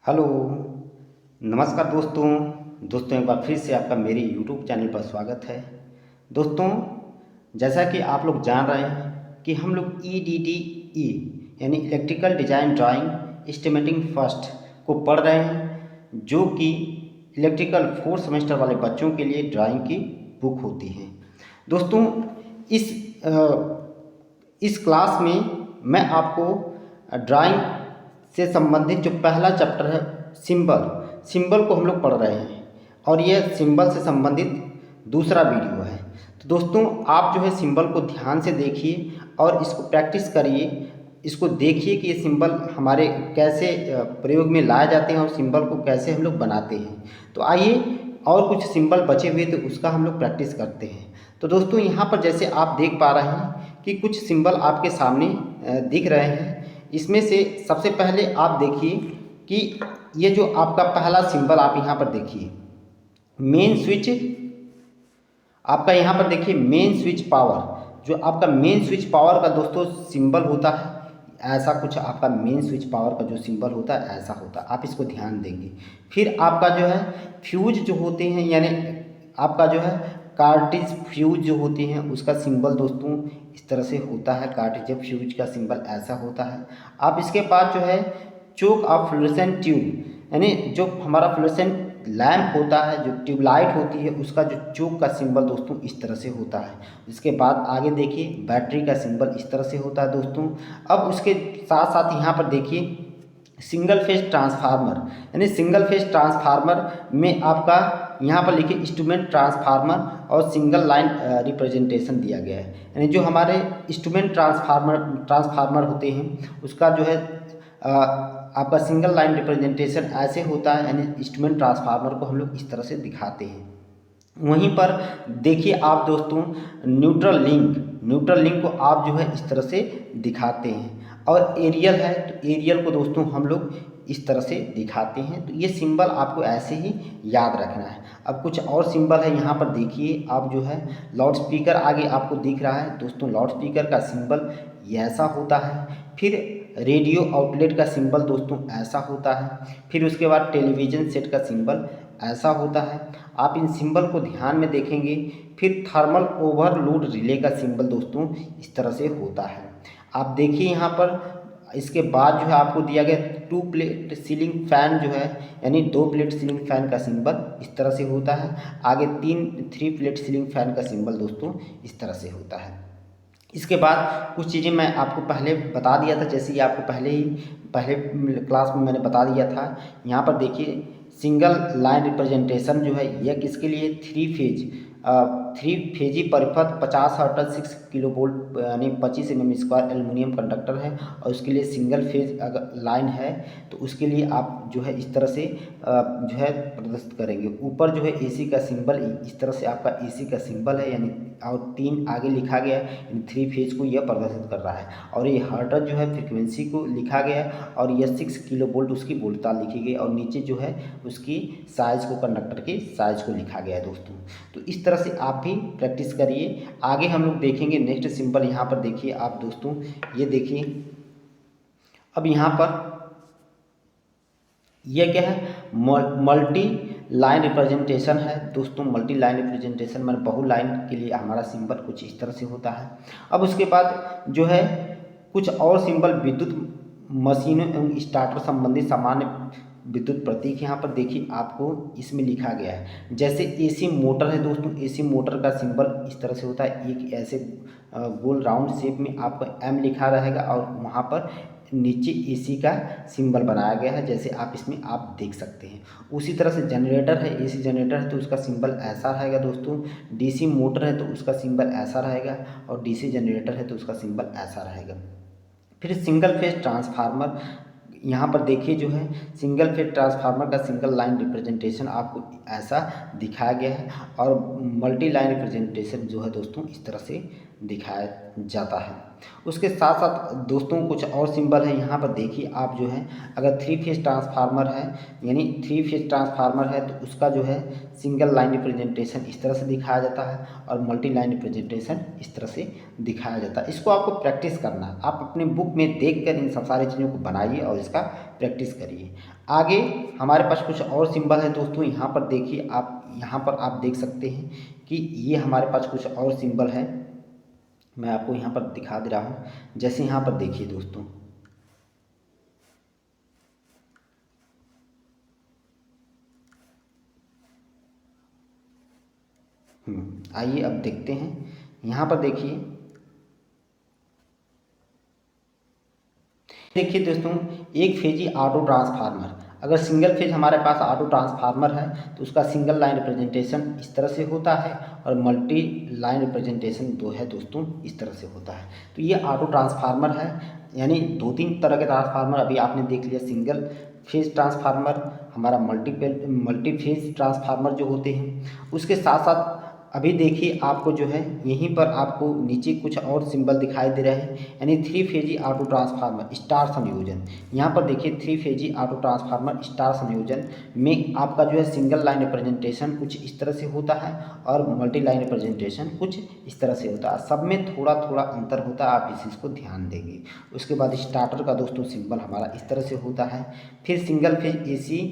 Hello. नमस्कार दोस्तों। एक बार फिर से आपका मेरे यूट्यूब चैनल पर स्वागत है। दोस्तों, जैसा कि आप लोग जान रहे हैं कि हम लोग EDDE यानी electrical design drawing estimating first को पढ़ रहे हैं, जो कि इलेक्ट्रिकल फोर्थ सेमेस्टर वाले बच्चों के लिए ड्राइंग की बुक होती है। दोस्तों, इस इस क्लास में मैं आपको ड्राइंग से संबंधित जो पहला चैप्टर है सिंबल को हम लोग पढ़ रहे हैं, और यह सिंबल से संबंधित दूसरा वीडियो है। तो दोस्तों, आप जो है सिंबल को ध्यान से देखिए और इसको प्रैक्टिस करिए। इसको देखिए कि ये सिंबल हमारे कैसे प्रयोग में लाए जाते हैं और सिंबल को कैसे हम लोग बनाते हैं। तो आइए, और कुछ सिंबल बचे हुए तो उसका हम लोग प्रैक्टिस करते हैं। तो दोस्तों, यहाँ पर जैसे आप देख पा रहे हैं कि कुछ सिंबल आपके सामने दिख रहे हैं। इसमें से सबसे पहले आप देखिए कि ये जो आपका पहला सिंबल आप यहाँ पर देखिए, मेन स्विच। आपका यहाँ पर देखिए मेन स्विच पावर, जो आपका मेन स्विच पावर का दोस्तों सिंबल होता है, ऐसा कुछ आपका मेन स्विच पावर का जो सिंबल होता है ऐसा होता है। आप इसको ध्यान देंगे। फिर आपका जो है फ्यूज जो होते हैं, यानी आपका जो है कार्टिज फ्यूज जो होते हैं उसका सिंबल दोस्तों इस तरह से होता है। कार्टिज फ्यूज का सिंबल ऐसा होता है। आप इसके बाद जो है चोक ऑफ फ्लोरेसेंट ट्यूब, यानी जो हमारा फ्लोरेसेंट लैंप होता है, जो ट्यूबलाइट होती है, उसका जो चोक का सिंबल दोस्तों इस तरह से होता है। इसके बाद आगे देखिए बैटरी का सिंबल इस तरह से होता है दोस्तों। अब उसके साथ साथ यहाँ पर देखिए सिंगल फेज ट्रांसफार्मर, यानी सिंगल फेज ट्रांसफार्मर में आपका यहाँ पर लिखिए इंस्ट्रूमेंट ट्रांसफार्मर और सिंगल लाइन रिप्रेजेंटेशन दिया गया है। यानी जो हमारे इंस्ट्रूमेंट ट्रांसफार्मर होते हैं उसका जो है आपका सिंगल लाइन रिप्रेजेंटेशन ऐसे होता है, यानी इंस्ट्रूमेंट ट्रांसफार्मर को हम लोग इस तरह से दिखाते हैं। वहीं पर देखिए आप दोस्तों न्यूट्रल लिंक को आप जो है इस तरह से दिखाते हैं। और एरियल है तो एरियल को दोस्तों हम लोग इस तरह से दिखाते हैं। तो ये सिंबल आपको ऐसे ही याद रखना है। अब कुछ और सिंबल है यहाँ पर देखिए आप, जो है लाउड स्पीकर आगे आपको दिख रहा है दोस्तों। लाउड स्पीकर का सिंबल ये ऐसा होता है। फिर रेडियो आउटलेट का सिंबल दोस्तों ऐसा होता है। फिर उसके बाद टेलीविज़न सेट का सिंबल ऐसा होता है। आप इन सिंबल को ध्यान में देखेंगे। फिर थर्मल ओवरलोड रिले का सिंबल दोस्तों इस तरह से होता है। आप देखिए यहाँ पर इसके बाद जो है आपको दिया गया 2 प्लेट सीलिंग फैन जो है, यानी 2 प्लेट सीलिंग फैन का सिंबल इस तरह से होता है। आगे 3 प्लेट सीलिंग फैन का सिंबल दोस्तों इस तरह से होता है। इसके बाद कुछ चीज़ें मैं आपको पहले बता दिया था, जैसे कि आपको पहले क्लास में मैंने बता दिया था। यहाँ पर देखिए सिंगल लाइन रिप्रेजेंटेशन जो है यह किसके लिए, 3 फेजी परिपथ 50 हर्ट्ज 6 किलो वोल्ट यानी 25 mm² एल्युमिनियम कंडक्टर है, और उसके लिए सिंगल फेज अगर लाइन है तो उसके लिए आप जो है इस तरह से जो है प्रदर्शित करेंगे। ऊपर जो है AC का सिंबल इस तरह से आपका AC का सिंबल है, यानी और 3 आगे लिखा गया है, यानी 3 फेज को यह प्रदर्शित कर रहा है। और ये हर्ट्ज जो है फ्रिक्वेंसी को लिखा गया है, और यह 6 किलो वोल्ट उसकी वोल्टता लिखी गई, और नीचे जो है उसकी साइज़ को, कंडक्टर के साइज़ को लिखा गया है दोस्तों। तो इस तरह से आप भी प्रैक्टिस करिए। आगे हम लोग देखेंगे नेक्स्ट सिंबल। यहाँ पर देखिए आप दोस्तों, ये देखिए अब यहाँ पर यह क्या है, मल्टी लाइन रिप्रेजेंटेशन है दोस्तों। मल्टी लाइन रिप्रेजेंटेशन मतलब बहु लाइन के लिए हमारा सिंबल कुछ इस तरह से होता है। अब उसके बाद जो है कुछ और सिंबल विद्युत मशीनों एवं स्टार्टर संबंधी सामान्य विद्युत प्रतीक यहाँ पर देखिए आपको इसमें लिखा गया है। जैसे AC मोटर है दोस्तों, AC मोटर का सिंबल इस तरह से होता है। एक ऐसे गोल राउंड शेप में आपका M लिखा रहेगा, और वहाँ पर नीचे AC का सिंबल बनाया गया है, जैसे आप इसमें आप देख सकते हैं। उसी तरह से जनरेटर है, AC जनरेटर है तो उसका सिंबल ऐसा रहेगा दोस्तों। DC मोटर है तो उसका सिंबल ऐसा रहेगा, और DC जनरेटर है तो उसका सिंबल ऐसा रहेगा। फिर सिंगल फेज ट्रांसफार्मर, यहाँ पर देखिए जो है सिंगल फेज ट्रांसफार्मर का सिंगल लाइन रिप्रेजेंटेशन आपको ऐसा दिखाया गया है, और मल्टी लाइन रिप्रेजेंटेशन जो है दोस्तों इस तरह से दिखाया जाता है। उसके साथ साथ दोस्तों कुछ और सिंबल है यहाँ पर देखिए आप जो है, अगर 3 फेज ट्रांसफार्मर है, यानी 3 फेज ट्रांसफार्मर है तो उसका जो है सिंगल लाइन रिप्रेजेंटेशन इस तरह से दिखाया जाता है और मल्टी लाइन रिप्रेजेंटेशन इस तरह से दिखाया जाता है। इसको आपको प्रैक्टिस करना है, आप अपने बुक में देख कर इन सब सारी चीज़ों को बनाइए और इसका प्रैक्टिस करिए। आगे हमारे पास कुछ और सिंबल है दोस्तों, यहाँ पर देखिए आप, यहाँ पर आप देख सकते हैं कि ये हमारे पास कुछ और सिंबल है, मैं आपको यहाँ पर दिखा दे रहा हूँ। जैसे यहाँ पर देखिए दोस्तों, आइए अब देखते हैं। यहाँ पर देखिए, देखिए दोस्तों, एक फेजी ऑटो ट्रांसफार्मर, अगर सिंगल फेज हमारे पास ऑटो ट्रांसफार्मर है तो उसका सिंगल लाइन रिप्रेजेंटेशन इस तरह से होता है और मल्टी लाइन रिप्रेजेंटेशन दो है दोस्तों इस तरह से होता है। तो ये ऑटो ट्रांसफार्मर है, यानी 2-3 तरह के ट्रांसफार्मर अभी आपने देख लिया, सिंगल फेज ट्रांसफार्मर, हमारा मल्टी फेज ट्रांसफार्मर जो होते हैं। उसके साथ साथ अभी देखिए आपको जो है यहीं पर आपको नीचे कुछ और सिंबल दिखाई दे रहे हैं, यानी 3 फेजी ऑटो ट्रांसफार्मर स्टार संयोजन। यहाँ पर देखिए 3 फेजी ऑटो ट्रांसफार्मर स्टार संयोजन में आपका जो है सिंगल लाइन रिप्रेजेंटेशन कुछ इस तरह से होता है और मल्टी लाइन रिप्रेजेंटेशन कुछ इस तरह से होता है। सब में थोड़ा थोड़ा अंतर होता है, आप इस चीज़ को ध्यान देंगे। उसके बाद स्टार्टर का दोस्तों सिंबल हमारा इस तरह से होता है। फिर single phase AC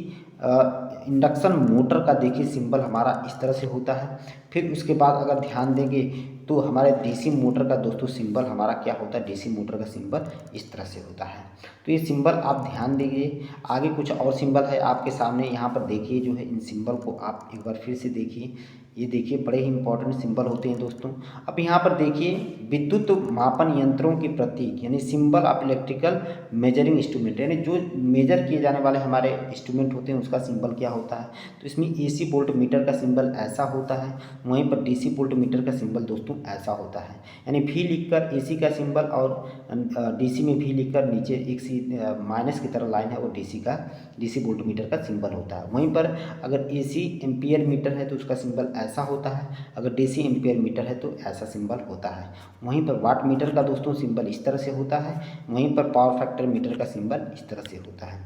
induction motor का देखिए सिंबल हमारा इस तरह से होता है। फिर उसके बाद अगर ध्यान देंगे तो हमारे DC मोटर का दोस्तों सिंबल हमारा क्या होता है, DC मोटर का सिंबल इस तरह से होता है। तो ये सिंबल आप ध्यान दीजिए। आगे कुछ और सिंबल है आपके सामने, यहाँ पर देखिए जो है इन सिंबल को आप एक बार फिर से देखिए। ये देखिए बड़े ही इंपॉर्टेंट सिंबल होते हैं दोस्तों। अब यहाँ पर देखिए विद्युत मापन यंत्रों के प्रतीक, यानी symbol of electrical measuring instrument, यानी जो मेजर किए जाने वाले हमारे इंस्ट्रूमेंट होते हैं उसका सिंबल क्या होता है। तो इसमें AC वोल्ट मीटर का सिंबल ऐसा होता है, वहीं पर DC वोल्ट मीटर का सिंबल दोस्तों ऐसा होता है। यानी V लिखकर AC का सिंबल और DC में V लिखकर नीचे एक सी माइनस की तरह लाइन है वो DC वोल्ट मीटर का सिंबल होता है। वहीं पर अगर AC एम्पियर मीटर है तो उसका सिंबल ऐसा होता है, अगर DC एम्पियर मीटर है तो ऐसा सिंबल होता है। वहीं पर वाट मीटर का दोस्तों सिंबल इस तरह से होता है, वहीं पर पावर फैक्टर मीटर का सिंबल इस तरह से होता है।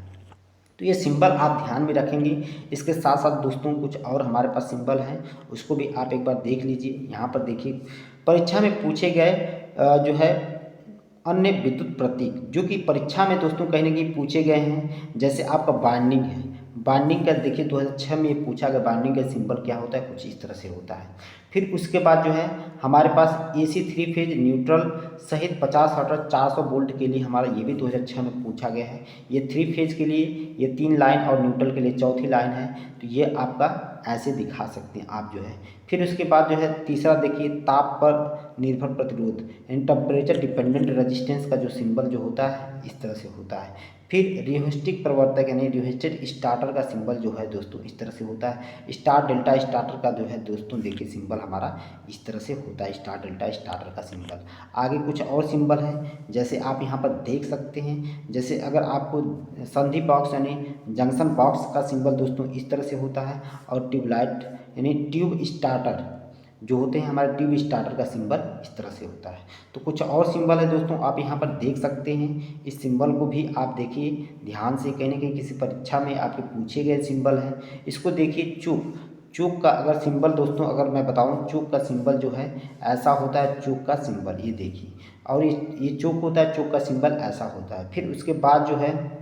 तो ये सिंबल आप ध्यान में रखेंगे। इसके साथ साथ दोस्तों कुछ और हमारे पास सिंबल हैं, उसको भी आप एक बार देख लीजिए। यहाँ पर देखिए परीक्षा में पूछे गए जो है अन्य विद्युत प्रतीक, जो कि परीक्षा में दोस्तों कहीं न कहीं पूछे गए हैं। जैसे आपका बाइंडिंग है, बाइंडिंग का देखिए 2006 में ये पूछा गया, बाइंडिंग का सिंबल क्या होता है, कुछ इस तरह से होता है। फिर उसके बाद जो है हमारे पास AC 3 फेज न्यूट्रल सहित 50 हर्ट्ज 400 वोल्ट के लिए हमारा ये भी 2006 में पूछा गया है। ये 3 फेज के लिए ये 3 लाइन और न्यूट्रल के लिए चौथी लाइन है, तो ये आपका ऐसे दिखा सकते हैं आप जो है। फिर उसके बाद जो है तीसरा देखिए ताप पर निर्भर प्रतिरोध, यानी टेम्परेचर डिपेंडेंट रेजिस्टेंस का जो सिंबल जो होता है इस तरह से होता है। फिर रियोस्टिक प्रवर्तक यानी रियोस्टेट स्टार्टर का सिंबल जो है दोस्तों इस तरह से होता है। स्टार डेल्टा स्टार्टर का जो है दोस्तों देखिए सिंबल हमारा इस तरह से होता है, स्टार डेल्टा स्टार्टर का सिंबल। आगे कुछ और सिंबल है जैसे आप यहाँ पर देख सकते हैं, जैसे अगर आपको संधि बॉक्स यानी जंक्शन बॉक्स का सिंबल दोस्तों इस तरह से होता है, और ट्यूबलाइट यानी ट्यूब स्टार्टर जो होते हैं हमारे ट्यूब स्टार्टर का सिंबल इस तरह से होता है। तो कुछ और सिंबल है दोस्तों आप यहाँ पर देख सकते हैं। इस सिंबल को भी आप देखिए ध्यान से, कहीं ना कहीं किसी परीक्षा में आपके पूछे गए सिंबल हैं। इसको देखिए चूक, चूक का अगर सिंबल दोस्तों अगर मैं बताऊं, चूक का सिंबल जो है ऐसा होता है, चूक का सिंबल ये देखिए, और ये चूक होता है, चूक का सिंबल ऐसा होता है। फिर उसके बाद जो है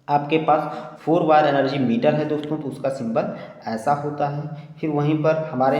आपके पास 4 वायर एनर्जी मीटर है दोस्तों, तो उसका सिंबल ऐसा होता है। फिर वहीं पर हमारे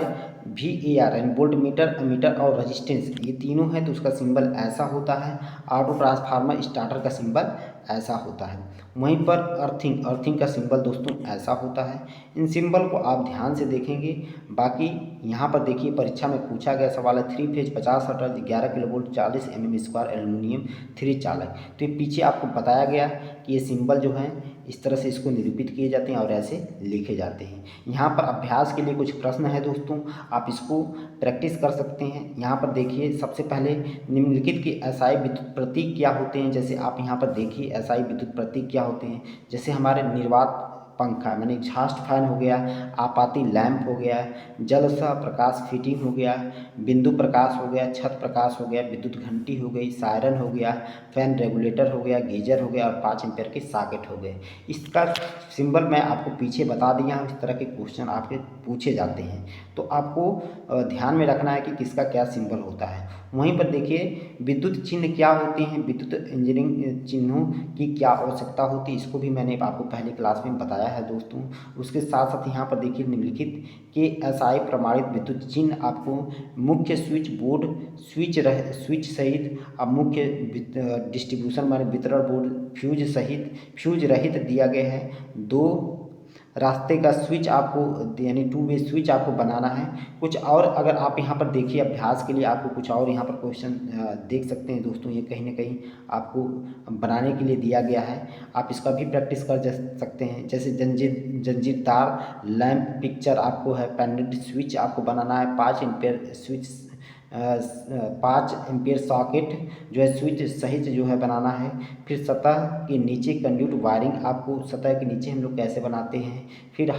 VAR यानी वोल्ट मीटर, अमीटर और रेजिस्टेंस ये तीनों है, तो उसका सिंबल ऐसा होता है। ऑटो ट्रांसफार्मर स्टार्टर का सिंबल ऐसा होता है। वहीं पर अर्थिंग, अर्थिंग का सिंबल दोस्तों ऐसा होता है। इन सिंबल को आप ध्यान से देखेंगे। बाकी यहाँ पर देखिए परीक्षा में पूछा गया सवाल है 3 phase 50 hertz 11 kilovolt 40 mm² aluminium 3 चालक। तो ये पीछे आपको बताया गया कि ये सिंबल जो है इस तरह से इसको निरूपित किए जाते हैं और ऐसे लिखे जाते हैं। यहाँ पर अभ्यास के लिए कुछ प्रश्न है दोस्तों, आप इसको प्रैक्टिस कर सकते हैं। यहाँ पर देखिए सबसे पहले निम्नलिखित के SI विद्युत प्रतीक क्या होते हैं। जैसे आप यहाँ पर देखिए SI विद्युत प्रतीक क्या होते हैं। जैसे हमारे निर्वात पंखा माने एग्जॉस्ट फैन हो गया, आपाती लैंप हो गया, जल सह प्रकाश फिटिंग हो गया, बिंदु प्रकाश हो गया, छत प्रकाश हो गया, विद्युत घंटी हो गई, सायरन हो गया, फैन रेगुलेटर हो गया, गीजर हो गया और 5 एम्पीयर के सॉकेट हो गए। इसका सिंबल मैं आपको पीछे बता दिया हूँ। इस तरह के क्वेश्चन आपके पूछे जाते हैं, तो आपको ध्यान में रखना है कि किसका क्या सिंबल होता है। वहीं पर देखिए विद्युत चिन्ह क्या होते हैं, विद्युत इंजीनियरिंग चिन्हों की क्या आवश्यकता होती है, इसको भी मैंने आपको पहले क्लास में बताया है दोस्तों। उसके साथ साथ यहाँ पर देखिए निम्नलिखित के एसआई प्रमाणित विद्युत चिन्ह आपको मुख्य स्विच बोर्ड स्विच सहित अब मुख्य डिस्ट्रीब्यूशन माने वितरण बोर्ड फ्यूज रहित दिया गया है। 2 रास्ते का स्विच आपको यानी 2 वे स्विच आपको बनाना है। कुछ और अगर आप यहाँ पर देखिए अभ्यास के लिए आपको कुछ और यहाँ पर क्वेश्चन देख सकते हैं दोस्तों। ये कहीं ना कहीं आपको बनाने के लिए दिया गया है, आप इसका भी प्रैक्टिस कर सकते हैं। जैसे जंजीरदार लैंप पिक्चर आपको है, पेंडेंट स्विच आपको बनाना है, 5 एम्पियर स्विच 5 एम्पियर सॉकेट जो है स्विच सहित जो है बनाना है। फिर सतह के नीचे कंड्यूट वायरिंग आपको सतह के नीचे हम लोग कैसे बनाते हैं। फिर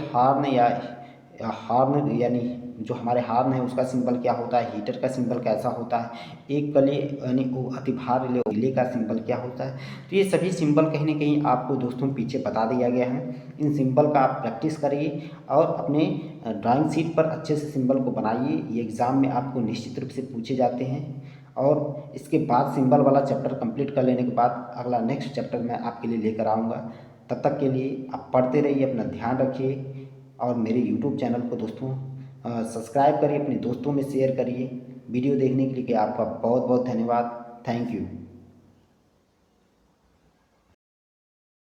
हॉर्न यानी जो हमारे हॉर्न है उसका सिंबल क्या होता है, हीटर का सिंबल कैसा होता है, एक कली यानी अतिभार रिले का सिंबल क्या होता है। तो ये सभी सिंबल कहीं ना कहीं आपको दोस्तों पीछे बता दिया गया है। इन सिंबल का आप प्रैक्टिस करिए और अपने ड्राइंग शीट पर अच्छे से सिंबल को बनाइए। ये एग्ज़ाम में आपको निश्चित रूप से पूछे जाते हैं। और इसके बाद सिंबल वाला चैप्टर कंप्लीट कर लेने के बाद अगला नेक्स्ट चैप्टर मैं आपके लिए लेकर आऊँगा। तब तक के लिए आप पढ़ते रहिए, अपना ध्यान रखिए और मेरे यूट्यूब चैनल को दोस्तों सब्सक्राइब करिए, अपने दोस्तों में शेयर करिए। वीडियो देखने के लिए आपका बहुत बहुत धन्यवाद। Thank you.